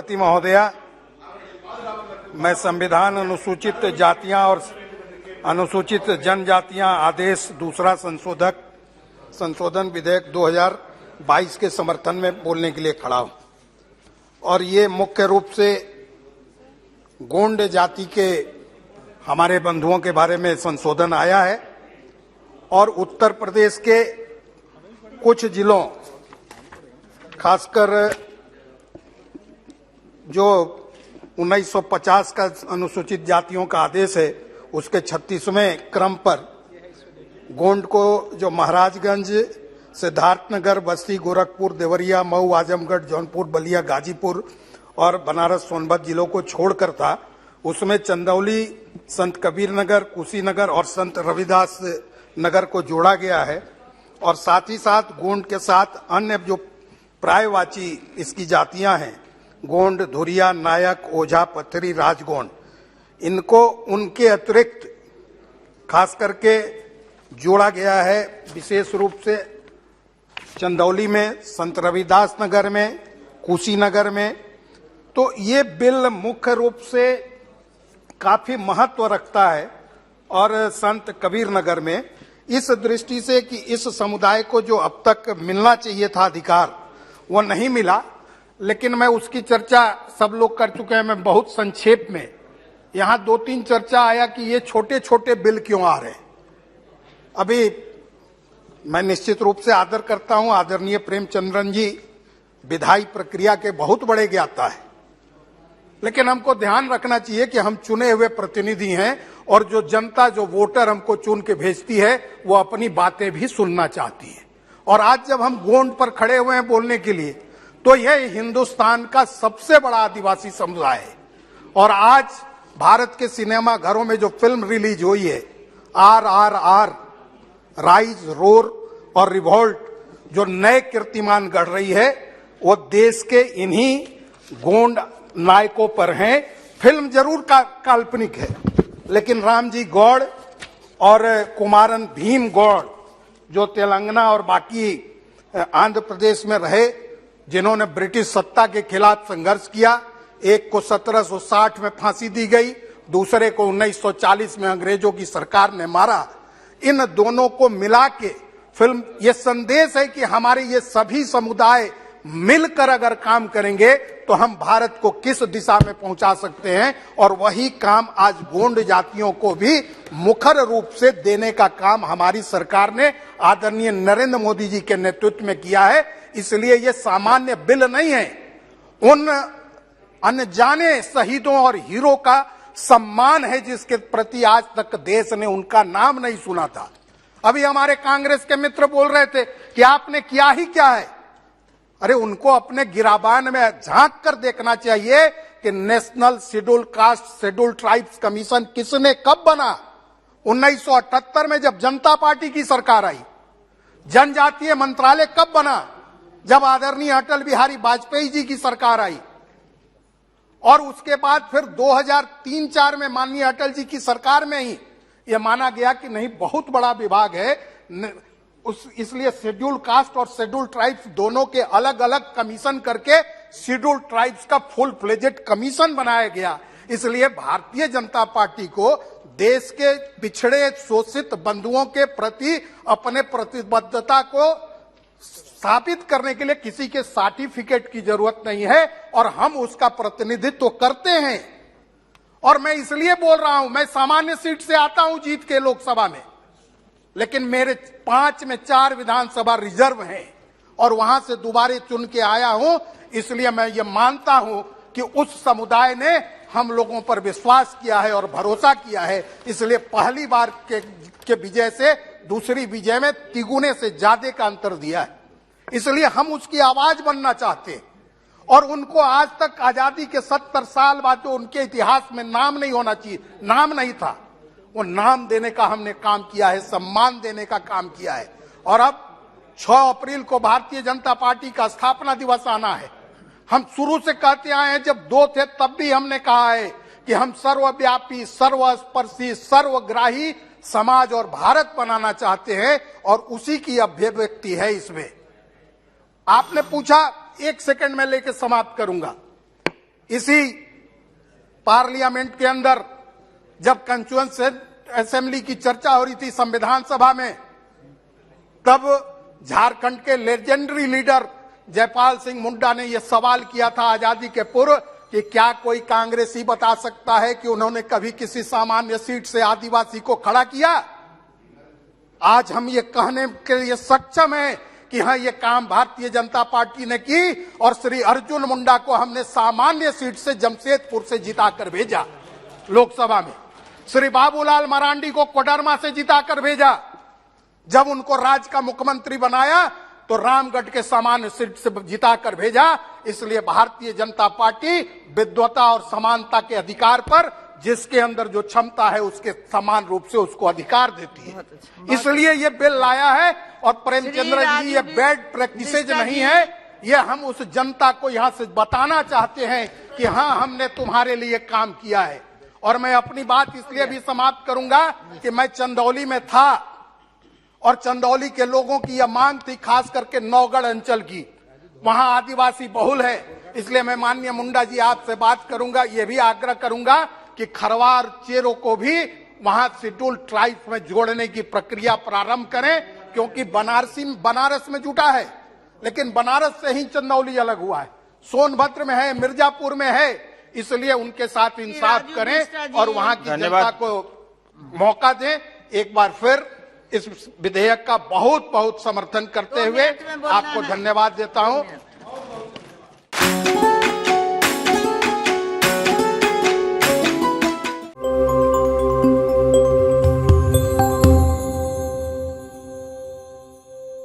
सभापति महोदया, मैं संविधान अनुसूचित जातियां और अनुसूचित जनजातियां आदेश दूसरा संशोधन विधेयक 2022 के समर्थन में बोलने के लिए खड़ा हूं। और ये मुख्य रूप से गोंड जाति के हमारे बंधुओं के बारे में संशोधन आया है और उत्तर प्रदेश के कुछ जिलों, खासकर जो 1950 का अनुसूचित जातियों का आदेश है उसके 36वें क्रम पर गोंड को जो महाराजगंज, सिद्धार्थनगर, बस्ती, गोरखपुर, देवरिया, मऊ, आजमगढ़, जौनपुर, बलिया, गाजीपुर और बनारस, सोनभद्र जिलों को छोड़कर था, उसमें चंदौली, संत कबीर नगर, कुशीनगर और संत रविदास नगर को जोड़ा गया है। और साथ ही साथ गोंड के साथ अन्य जो प्रायवाची इसकी जातियां हैं, गोंड, धुरिया, नायक, ओझा, पत्थरी, राजगोंड, इनको उनके अतिरिक्त खास करके जोड़ा गया है। विशेष रूप से चंदौली में, संत रविदास नगर में, कुशीनगर में। तो ये बिल मुख्य रूप से काफी महत्व रखता है। और संत कबीर नगर में इस दृष्टि से कि इस समुदाय को जो अब तक मिलना चाहिए था अधिकार, वो नहीं मिला। लेकिन मैं उसकी चर्चा सब लोग कर चुके हैं, मैं बहुत संक्षेप में यहां 2-3 चर्चा आया कि ये छोटे छोटे बिल क्यों आ रहे हैं। अभी मैं निश्चित रूप से आदर करता हूं, आदरणीय प्रेमचंद्रन जी विधायी प्रक्रिया के बहुत बड़े ज्ञाता है, लेकिन हमको ध्यान रखना चाहिए कि हम चुने हुए प्रतिनिधि हैं और जो जनता, जो वोटर हमको चुन के भेजती है, वो अपनी बातें भी सुनना चाहती है। और आज जब हम गोंड पर खड़े हुए हैं बोलने के लिए, तो यह हिंदुस्तान का सबसे बड़ा आदिवासी समुदाय है। और आज भारत के सिनेमा घरों में जो फिल्म रिलीज हुई है, RRR, राइज, रोर और रिवोल्ट, जो नए कीर्तिमान गढ़ रही है, वो देश के इन्हीं गोंड नायकों पर हैं। फिल्म जरूर काल्पनिक है, लेकिन रामजी गौड़ और कुमारन भीम गौड़, जो तेलंगाना और बाकी आंध्र प्रदेश में रहे, जिन्होंने ब्रिटिश सत्ता के खिलाफ संघर्ष किया, एक को 1760 में फांसी दी गई, दूसरे को 1940 में अंग्रेजों की सरकार ने मारा। इन दोनों को मिला के फिल्म ये संदेश है कि हमारे ये सभी समुदाय मिलकर अगर काम करेंगे तो हम भारत को किस दिशा में पहुंचा सकते हैं। और वही काम आज गोंड जातियों को भी मुखर रूप से देने का काम हमारी सरकार ने आदरणीय नरेंद्र मोदी जी के नेतृत्व में किया है। इसलिए ये सामान्य बिल नहीं है, उन अनजाने शहीदों और हीरो का सम्मान है जिसके प्रति आज तक देश ने उनका नाम नहीं सुना था। अभी हमारे कांग्रेस के मित्र बोल रहे थे कि आपने किया ही क्या है। अरे उनको अपने गिराबान में झांक कर देखना चाहिए कि national schedule caste schedule tribes commission किसने कब बना। 1978 में जब जनता पार्टी की सरकार आई। जनजातीय मंत्रालय कब बना? जब आदरणीय अटल बिहारी वाजपेयी जी की सरकार आई। और उसके बाद फिर 2003-4 में माननीय अटल जी की सरकार में ही यह माना गया कि नहीं, बहुत बड़ा विभाग है, इसलिए शेड्यूल कास्ट और शेड्यूल ट्राइब्स दोनों के अलग अलग कमीशन करके शेड्यूल ट्राइब्स का फुल फ्लेजेड कमीशन बनाया गया। इसलिए भारतीय जनता पार्टी को देश के पिछड़े शोषित बंधुओं के प्रति अपने प्रतिबद्धता को स्थापित करने के लिए किसी के सर्टिफिकेट की जरूरत नहीं है और हम उसका प्रतिनिधित्व करते हैं। और मैं इसलिए बोल रहा हूं, मैं सामान्य सीट से आता हूं जीत के लोकसभा में, लेकिन मेरे 5 में 4 विधानसभा रिजर्व हैं और वहां से दोबारा चुन के आया हूं। इसलिए मैं ये मानता हूं कि उस समुदाय ने हम लोगों पर विश्वास किया है और भरोसा किया है। इसलिए पहली बार के विजय से दूसरी विजय में तिगुने से ज्यादा का अंतर दिया है। इसलिए हम उसकी आवाज बनना चाहते हैं। और उनको आज तक आजादी के 70 साल बाद जो उनके इतिहास में नाम नहीं होना चाहिए, नाम नहीं था, वो नाम देने का हमने काम किया है, सम्मान देने का काम किया है। और अब 6 अप्रैल को भारतीय जनता पार्टी का स्थापना दिवस आना है। हम शुरू से कहते आए हैं, जब 2 थे तब भी हमने कहा है कि हम सर्वव्यापी, सर्वस्पर्शी, सर्वग्राही समाज और भारत बनाना चाहते हैं और उसी की अभिव्यक्ति है इसमें। आपने पूछा, 1 सेकंड में लेकर समाप्त करूंगा, इसी पार्लियामेंट के अंदर जब कंस्टिट्यूएंसी असेंबली की चर्चा हो रही थी संविधान सभा में, तब झारखंड के लेजेंडरी लीडर जयपाल सिंह मुंडा ने यह सवाल किया था आजादी के पूर्व कि क्या कोई कांग्रेसी बता सकता है कि उन्होंने कभी किसी सामान्य सीट से आदिवासी को खड़ा किया। आज हम ये कहने के लिए सक्षम हैं कि हाँ, ये काम भारतीय जनता पार्टी ने की और श्री अर्जुन मुंडा को हमने सामान्य सीट से जमशेदपुर से जिताकर भेजा लोकसभा में। श्री बाबूलाल मरांडी को कोडरमा से जिताकर भेजा। जब उनको राज्य का मुख्यमंत्री बनाया तो रामगढ़ के सामान्य सीट से जिताकर भेजा। इसलिए भारतीय जनता पार्टी विद्वता और समानता के अधिकार पर जिसके अंदर जो क्षमता है उसके समान रूप से उसको अधिकार देती है। इसलिए ये बिल लाया है और प्रेमचंद्र जी ये बैड प्रैक्टिसेज नहीं है, ये हम उस जनता को यहां से बताना चाहते हैं कि हाँ, हमने तुम्हारे लिए काम किया है। और मैं अपनी बात इसलिए भी समाप्त करूंगा कि मैं चंदौली में था और चंदौली के लोगों की यह मांग थी, खास करके नौगढ़ अंचल की, वहां आदिवासी बहुल है। इसलिए मैं माननीय मुंडा जी आपसे बात करूंगा, यह भी आग्रह करूंगा कि खरवार चेरो को भी वहां शेड्यूल ट्राइब्स में जोड़ने की प्रक्रिया प्रारंभ करें, क्योंकि बनारस में जुटा है, लेकिन बनारस से ही चंदौली अलग हुआ है, सोनभद्र में है, मिर्जापुर में है। इसलिए उनके साथ इंसाफ करें और वहां की जनता को मौका दें। एक बार फिर इस विधेयक का बहुत बहुत समर्थन करते हुए आपको धन्यवाद देता हूं।